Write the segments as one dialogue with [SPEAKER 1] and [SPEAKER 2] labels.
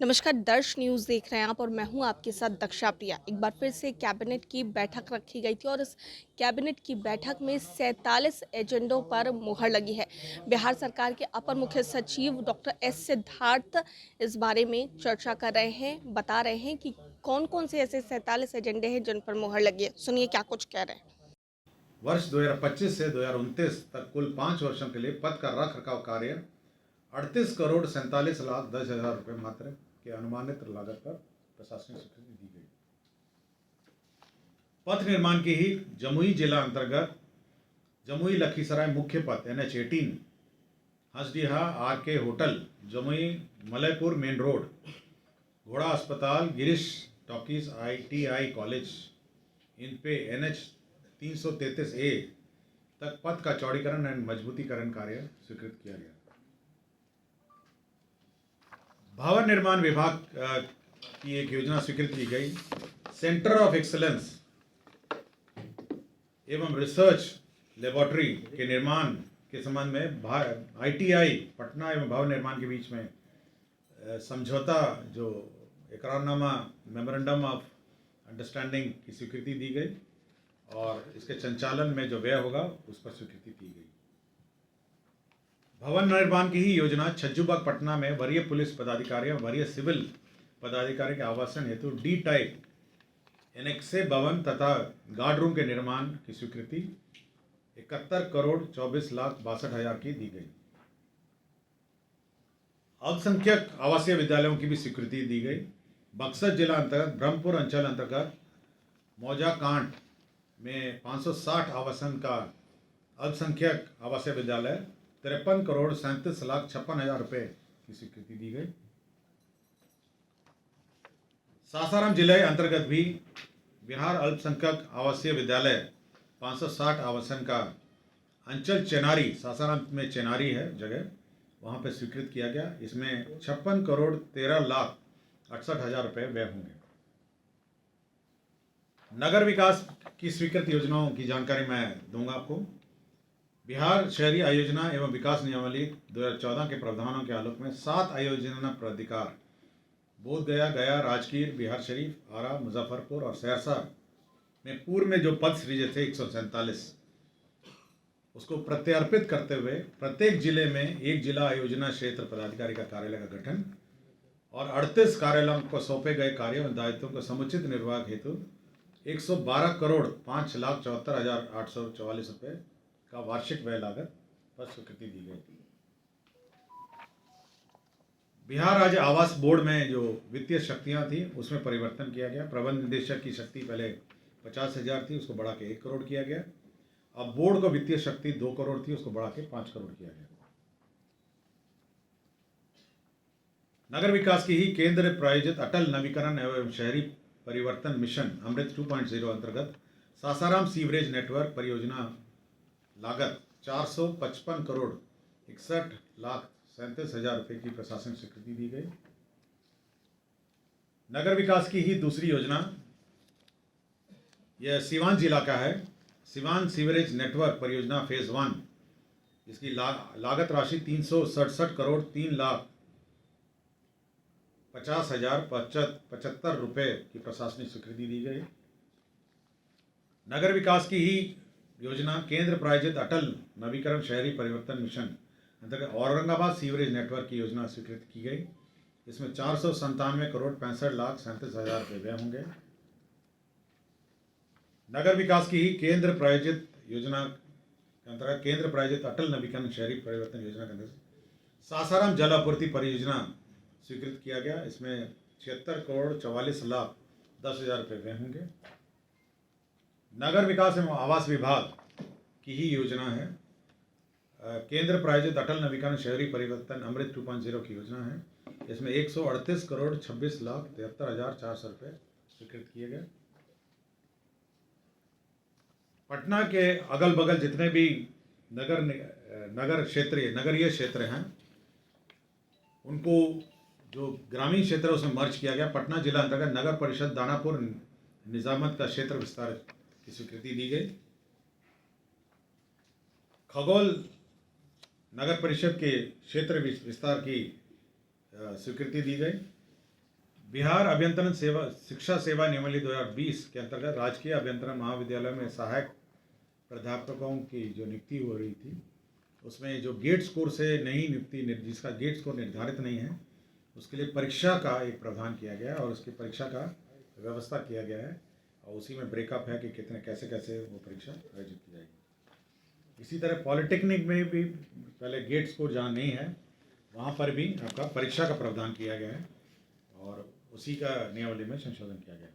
[SPEAKER 1] नमस्कार, दर्श न्यूज़ देख रहे हैं आप और मैं हूं आपके साथ दक्षा प्रिया। एक बार फिर से कैबिनेट की बैठक रखी गई थी और इस कैबिनेट की बैठक में 47 एजेंडों पर मुहर लगी है। बिहार सरकार के अपर मुख्य सचिव डॉक्टर एस सिद्धार्थ इस बारे में चर्चा कर रहे हैं, बता रहे हैं कि कौन-कौन से ऐसे 47 एजेंडे हैं जिन पर मुहर लगी है। सुनिए क्या कुछ कह रहे हैं।
[SPEAKER 2] वर्ष 2025 से 2029 तक कुल 5 वर्षों के लिए पद का रख रखाव कार्य 38 करोड़ 47 लाख 10 हजार रुपये मात्र के अनुमानित लागत पर प्रशासनिक स्वीकृति दी गई। पथ निर्माण की ही जमुई जिला अंतर्गत जमुई लखीसराय मुख्य पथ NH18 Hansdiha RK hotel Jamui Malaypur main road घोड़ा अस्पताल Girish talkies ITI college in पे NH 333A तक पथ का चौड़ीकरण एवं मजबूतीकरण कार्य स्वीकृत किया गया। भवन निर्माण विभाग की एक योजना स्वीकृत की गई। सेंटर ऑफ एक्सीलेंस एवं रिसर्च लेबोरेटरी के निर्माण के संबंध में ITI पटना एवं भवन निर्माण के बीच में समझौता जो इकरारनामा मेमोरेंडम ऑफ अंडरस्टैंडिंग की स्वीकृति दी गई और इसके संचालन में जो व्यय होगा उस पर स्वीकृति दी गई। भवन निर्माण की ही योजना छज्जूबाग पटना में वरीय पुलिस पदाधिकारी और वरीय सिविल पदाधिकारी के आवासन हेतु D टाइप एनेक्से भवन तथा गार्ड रूम के निर्माण की स्वीकृति 71 करोड़ 24 लाख 62 हजार की दी गई। अल्पसंख्यक आवासीय विद्यालयों की भी स्वीकृति दी गई। बक्सर जिला अंतर्गत ब्रह्मपुर अंचल अंतर्गत मौजा कांड में 560 आवासन का अल्पसंख्यक आवासीय विद्यालय 53 करोड़ 37 लाख 56 हजार रुपये की स्वीकृति दी गई। सासाराम जिले अंतर्गत भी बिहार अल्पसंख्यक आवासीय विद्यालय 560 आवासन का अंचल चेनारी सासाराम में चेनारी है जगह वहाँ पे स्वीकृत किया गया। इसमें 56 करोड़ 13 लाख 68 हजार रुपये व्यय होंगे। नगर विकास की स्वीकृत योजनाओं की जानकारी मैं दूंगा आपको। बिहार शहरी आयोजना एवं विकास नियमावली 2014 के प्रावधानों के आलोक में 7 आयोजना प्राधिकार बोधगया, गया, राजगीर, बिहार शरीफ, आरा, मुजफ्फरपुर और सहरसा में पूर्व में जो पद सृजे थे 147 उसको प्रत्यर्पित करते हुए प्रत्येक जिले में एक जिला आयोजना क्षेत्र पदाधिकारी का कार्यालय का गठन और 38 कार्यालयों को सौंपे गए कार्यों और दायित्वों को समुचित निर्वाह हेतु 112 करोड़ 5 लाख 74 हजार 844 रुपये का वार्षिक व्यय लागत पर स्वीकृति दी गई। बिहार राज्य आवास बोर्ड में जो वित्तीय शक्तियां थी उसमें परिवर्तन किया गया। प्रबंध निदेशक की शक्ति पहले 50,000 थी, उसको बढ़ा के 1 करोड़ किया गया। अब बोर्ड को वित्तीय शक्ति 2 करोड़ थी, उसको बढ़ा के 5 करोड़ किया गया। नगर विकास की ही केंद्र प्रायोजित अटल नवीकरण एवं शहरी परिवर्तन मिशन अमृत 2.0 अंतर्गत सासाराम सीवरेज नेटवर्क परियोजना लागत 455 करोड़ 61 लाख 37 हजार रुपये की प्रशासनिक स्वीकृति दी गई। नगर विकास की ही दूसरी योजना यह सीवान जिला का है। सीवान सीवरेज नेटवर्क परियोजना फेज 1 जिसकी लागत राशि 367 करोड़ 3,50,075 रुपये की प्रशासनिक स्वीकृति दी गई। नगर विकास की ही योजना केंद्र प्रायोजित अटल नवीकरण शहरी परिवर्तन मिशन अंतर्गत औरंगाबाद सीवरेज नेटवर्क की योजना स्वीकृत की गई। इसमें 497 करोड़ 65,37 हजार रुपये व्यय होंगे। नगर विकास की ही केंद्र प्रायोजित योजना के अंतर्गत केंद्र प्रायोजित अटल नवीकरण शहरी परिवर्तन योजना के अंतर्गत सासाराम जल आपूर्ति परियोजना स्वीकृत किया गया। इसमें 76 करोड़ 44 लाख 10 हजार रुपये व्यय होंगे। नगर विकास एवं आवास विभाग की ही योजना है केंद्र प्रायोजित अटल नवीकरण शहरी परिवर्तन अमृत 2.0 की योजना है। इसमें 138 करोड़ 26 लाख 73 हजार 400 रुपये स्वीकृत किए गए। पटना के अगल बगल जितने भी नगरीय क्षेत्र हैं उनको जो ग्रामीण क्षेत्र है उसमें मर्ज किया गया। पटना जिला अंतर्गत नगर परिषद दानापुर निजामत का क्षेत्र विस्तार की स्वीकृति दी गई। खगोल नगर परिषद के क्षेत्र विस्तार की स्वीकृति दी गई। बिहार अभियंत्रण सेवा शिक्षा सेवा नियमावली 2020 के अंतर्गत राजकीय अभियंत्रण महाविद्यालय में सहायक प्राध्यापकों की जो नियुक्ति हो रही थी, उसमें जो गेट स्कोर से नहीं नियुक्ति, जिसका गेट स्कोर निर्धारित नहीं है, उसके लिए परीक्षा का एक प्रावधान किया गया है और उसकी परीक्षा का व्यवस्था किया गया है और उसी में ब्रेकअप है कि कितने कैसे कैसे वो परीक्षा आयोजित की जाएगी। इसी तरह पॉलिटेक्निक में भी पहले गेट स्कोर जहाँ नहीं है वहाँ पर भी आपका परीक्षा का प्रावधान किया गया है और उसी का नियमावली में संशोधन किया गया है।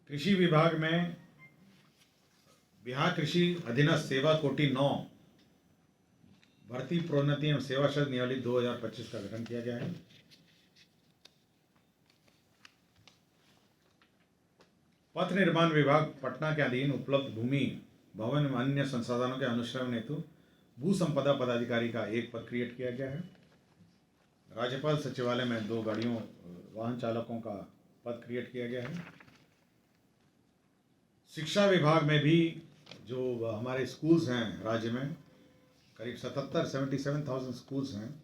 [SPEAKER 2] कृषि विभाग में बिहार कृषि अधीनस्थ सेवा कोटि 9 भर्ती प्रोन्नति एवं सेवा शर्त नियमावली 2025 का गठन किया गया है। पथ निर्माण विभाग पटना के अधीन उपलब्ध भूमि, भवन एवं अन्य संसाधनों के अनुश्रवण हेतु भू संपदा पदाधिकारी का एक पद क्रिएट किया गया है। राज्यपाल सचिवालय में 2 गाड़ियों वाहन चालकों का पद क्रिएट किया गया है। शिक्षा विभाग में भी जो हमारे स्कूल्स हैं राज्य में करीब 77,000 स्कूल्स हैं,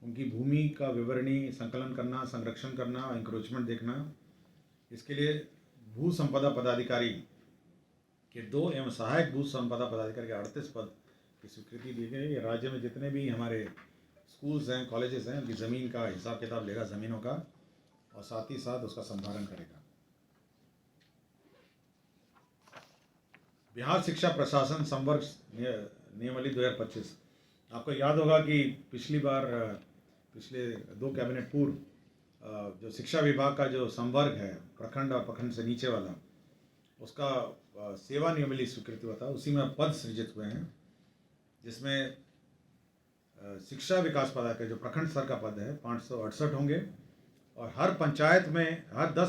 [SPEAKER 2] उनकी भूमि का विवरणी संकलन करना, संरक्षण करना, इंक्रोचमेंट देखना, इसके लिए भू संपदा पदाधिकारी के 2 एवं सहायक भू संपदा पदाधिकारी के 38 पद की स्वीकृति दी गई है। राज्य में जितने भी हमारे स्कूल्स हैं, कॉलेजेस हैं, उनकी ज़मीन का हिसाब किताब लेगा, ज़मीनों का, और साथ ही साथ उसका संधारण करेगा। बिहार शिक्षा प्रशासन संवर्ग नियमावली 2025, आपको याद होगा कि पिछले 2 कैबिनेट पूर्व जो शिक्षा विभाग का जो संवर्ग है, प्रखंड और प्रखंड से नीचे वाला, उसका सेवा नियमावली स्वीकृति हुआ था, उसी में पद सृजित हुए हैं, जिसमें शिक्षा विकास पदाधिकारी जो प्रखंड स्तर का पद है 568 होंगे और हर 10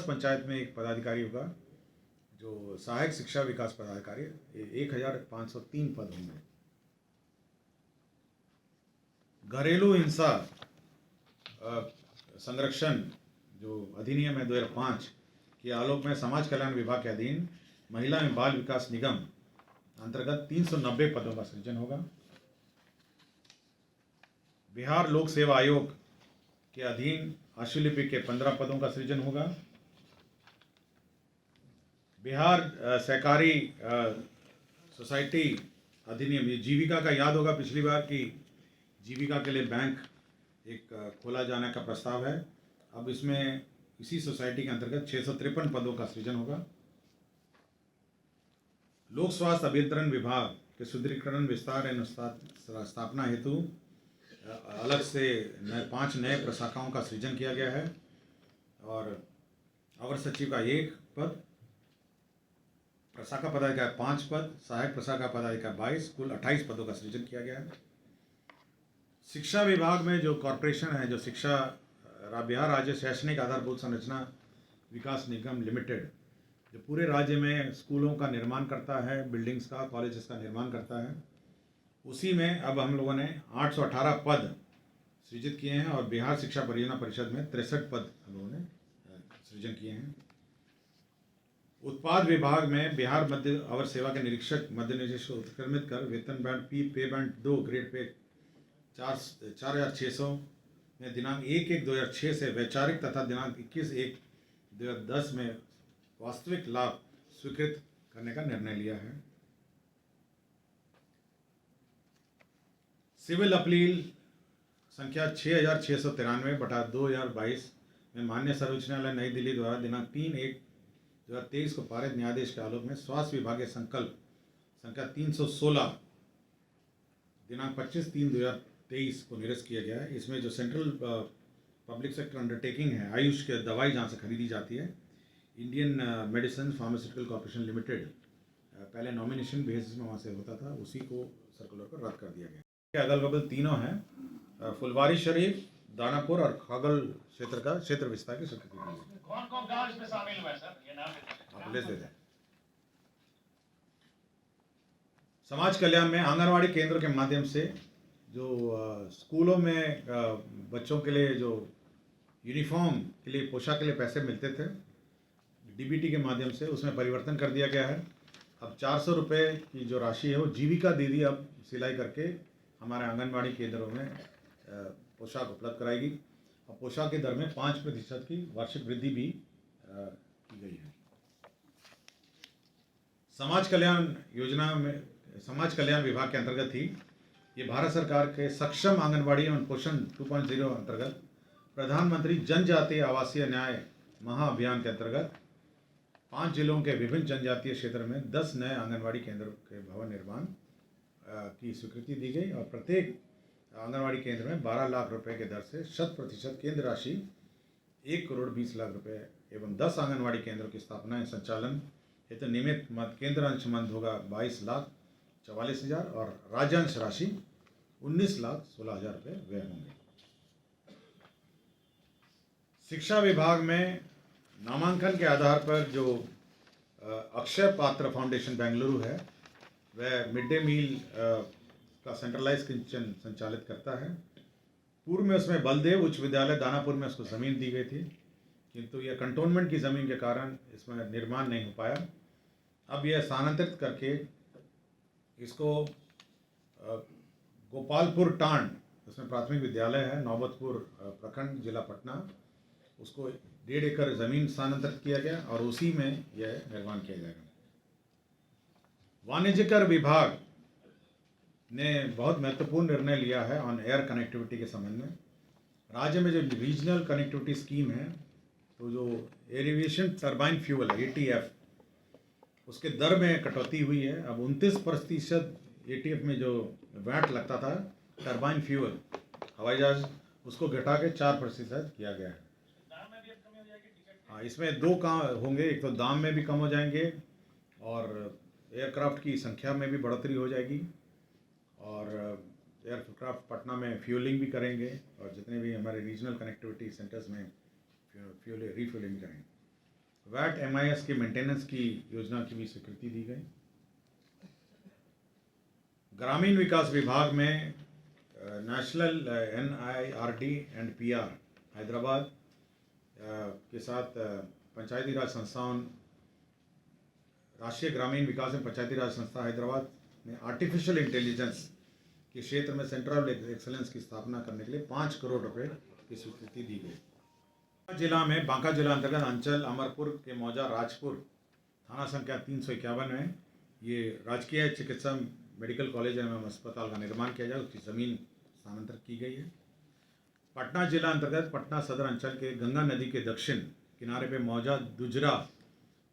[SPEAKER 2] पंचायत में एक पदाधिकारी होगा। जो सहायक शिक्षा विकास पदाधिकारी 1503 पद होंगे। घरेलू हिंसा संरक्षण जो अधिनियम है 2005 के आलोक में समाज कल्याण विभाग के अधीन महिला एवं बाल विकास निगम अंतर्गत 390 पदों का सृजन होगा। बिहार लोक सेवा आयोग के अधीन आशुलिपि के 15 पदों का सृजन होगा। बिहार सहकारी सोसाइटी अधिनियम, ये जीविका का याद होगा पिछली बार कि जीविका के लिए बैंक एक खोला जाने का प्रस्ताव है। अब इसमें इसी सोसाइटी के अंतर्गत 653 पदों का सृजन होगा। लोक स्वास्थ्य अभियंत्रण विभाग के सुदृढ़ीकरण, विस्तार एवं स्थापना हेतु अलग से 5 नए प्रशाखाओं का सृजन किया गया है और अवर सचिव का 1 पद, प्रशाखा पदाधिकारी 5 पद, सहायक प्रशाखा पदाधिकारी 22, कुल 28 पदों का सृजन किया गया है। शिक्षा विभाग में जो कॉरपोरेशन है, जो शिक्षा बिहार राज्य शैक्षणिक आधारभूत संरचना विकास निगम लिमिटेड, जो पूरे राज्य में स्कूलों का निर्माण करता है, बिल्डिंग्स का, कॉलेजेस का निर्माण करता है, उसी में अब हम लोगों ने 818 पद सृजित किए हैं और बिहार शिक्षा परियोजना परिषद में 63 पद हम लोगों ने सृजन किए हैं। उत्पाद विभाग में बिहार मध्य अवर सेवा के निरीक्षक मध्य निर्देश को उत्क्रमित कर वेतन बैंड पे बैंड 2 ग्रेड पे 4,600 में दिनांक 1/1/2006 से वैचारिक तथा दिनांक 21/1/2010 में वास्तविक लाभ स्वीकृत करने का निर्णय लिया है। सिविल अपील संख्या 6693/2022 में माननीय सर्वोच्च न्यायालय नई दिल्ली द्वारा दिनांक 3/1/2023 को पारित न्यायाधीश के आलोक में स्वास्थ्य विभागीय संकल्प संख्या 316 दिनांक 25/3/2023 को निरस्त किया गया है। इसमें जो सेंट्रल पब्लिक सेक्टर अंडरटेकिंग है, आयुष के दवाई जहाँ से खरीदी जाती है, Indian medicine pharmaceutical corporation limited, पहले नॉमिनेशन बेसिस में वहाँ से होता था, उसी को सर्कुलर को रद्द कर दिया गया। अगल बगल तीनों हैं, फुलवारी शरीफ, दानापुर और खागल क्षेत्र का क्षेत्र विस्तार की स्वीकृति दी।
[SPEAKER 3] कौन-कौन गांव इसमें शामिल हुआ है सर, ये नाम
[SPEAKER 2] आप लिस्ट दे दें। समाज कल्याण में आंगनवाड़ी केंद्रों के माध्यम से जो स्कूलों में बच्चों के लिए जो यूनिफॉर्म के लिए, पोशाक के लिए पैसे मिलते थे, डीबीटी के माध्यम से उसमें परिवर्तन कर दिया गया है। अब 400 रुपये की जो राशि है वो जीविका दीदी अब सिलाई करके हमारे आंगनबाड़ी केंद्रों में पोशाक उपलब्ध कराएगी। और पोशाक की दर में 5% की वार्षिक वृद्धि भी की गई है। समाज कल्याण विभाग के अंतर्गत ही ये भारत सरकार के सक्षम आंगनबाड़ी एवं पोषण 2.0 अंतर्गत प्रधानमंत्री जनजातीय आवासीय न्याय महाअभियान के अंतर्गत 5 जिलों के विभिन्न जनजातीय क्षेत्र में 10 नए आंगनबाड़ी केंद्रों के भवन निर्माण की स्वीकृति दी गई और प्रत्येक आंगनबाड़ी केंद्र में 12 लाख रुपए के दर से 100% केंद्र राशि 1 करोड़ 20 लाख रुपए एवं 10 आंगनबाड़ी केंद्रों की स्थापना एवं संचालन हेतु नियमित केंद्र अंश मंद होगा 22,44,000 और राज्यांश राशि 19,16,000 रुपये व्यय होंगे। शिक्षा विभाग में नामांकन के आधार पर जो अक्षय पात्र फाउंडेशन बेंगलुरु है वह मिड डे मील का सेंट्रलाइज किचन संचालित करता है। पूर्व में उसमें बलदेव उच्च विद्यालय दानापुर में उसको ज़मीन दी गई थी, किंतु यह कंटोनमेंट की ज़मीन के कारण इसमें निर्माण नहीं हो पाया। अब यह स्थानांतरित करके इसको गोपालपुर टांड, उसमें प्राथमिक विद्यालय है, नौबतपुर प्रखंड जिला पटना, उसको 1.5 एकड़ ज़मीन स्थानांतरित किया गया और उसी में यह निर्माण किया जाएगा। वाणिज्यकर विभाग ने बहुत महत्वपूर्ण निर्णय लिया है ऑन एयर कनेक्टिविटी के संबंध में। राज्य में जो रीजनल कनेक्टिविटी स्कीम है, तो जो एविएशन टरबाइन फ्यूल ATF, उसके दर में कटौती हुई है। अब 29% ATF में जो वैट लगता था टरबाइन फ्यूल हवाई जहाज, उसको घटा के 4% किया गया है। हाँ, इसमें 2 काम होंगे, एक तो दाम में भी कम हो जाएंगे और एयरक्राफ्ट की संख्या में भी बढ़ोतरी हो जाएगी और एयरक्राफ्ट पटना में फ्यूलिंग भी करेंगे और जितने भी हमारे रीजनल कनेक्टिविटी सेंटर्स में रिफ्यूलिंग भी करेंगे। वैट MIS की मेंटेनेंस की योजना की भी स्वीकृति दी गई। ग्रामीण विकास विभाग में national NIRD and PR Hyderabad के साथ पंचायती राज संस्थान, राष्ट्रीय ग्रामीण विकास एवं पंचायती राज संस्था हैदराबाद ने आर्टिफिशियल इंटेलिजेंस के क्षेत्र में सेंटर ऑफ एक्सेलेंस की स्थापना करने के लिए 5 करोड़ रुपए की स्वीकृति दी गई। बांका जिला अंतर्गत अंचल अमरपुर के मौजा राजपुर थाना संख्या 351 में ये राजकीय चिकित्सा मेडिकल कॉलेज एवं अस्पताल का निर्माण किया जाए, उसकी ज़मीन स्थानांतरित की गई है। पटना जिला अंतर्गत पटना सदर अंचल के गंगा नदी के दक्षिण किनारे पे मौजा दुजरा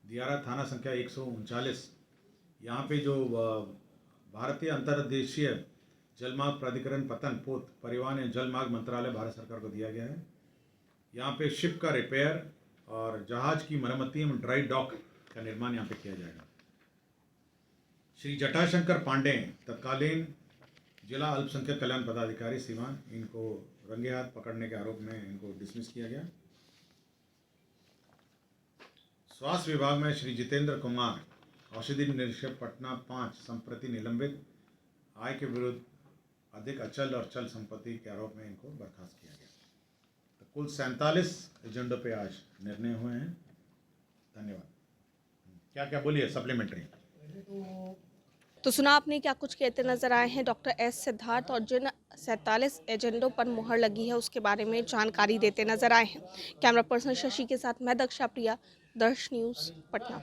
[SPEAKER 2] दियारा थाना संख्या 139, यहाँ पे जो भारतीय अंतर्देशीय जलमार्ग प्राधिकरण पतन पोत परिवहन एवं जलमार्ग मंत्रालय भारत सरकार को दिया गया है। यहाँ पे शिप का रिपेयर और जहाज की मरम्मती एवं ड्राई डॉक का निर्माण यहाँ पे किया जाएगा। श्री जटाशंकर पांडे तत्कालीन जिला अल्पसंख्यक कल्याण पदाधिकारी सीवान, इनको रंगे हाथ पकड़ने के आरोप में इनको डिसमिस किया गया। स्वास्थ्य विभाग में श्री जितेंद्र कुमार औषधि निरीक्षक पटना 5 संप्रति निलंबित, आय के विरुद्ध अधिक अचल और चल संपत्ति के आरोप में इनको बर्खास्त किया गया। तो कुल 47 एजेंडों पे आज निर्णय हुए हैं। धन्यवाद। क्या क्या बोलिए सप्लीमेंट्री।
[SPEAKER 1] तो सुना आपने क्या कुछ कहते नजर आए हैं डॉक्टर S सिद्धार्थ, और जिन 47 एजेंडों पर मुहर लगी है उसके बारे में जानकारी देते नजर आए हैं। कैमरा पर्सन शशि के साथ मैं दक्षा प्रिया, दर्श न्यूज़ पटना।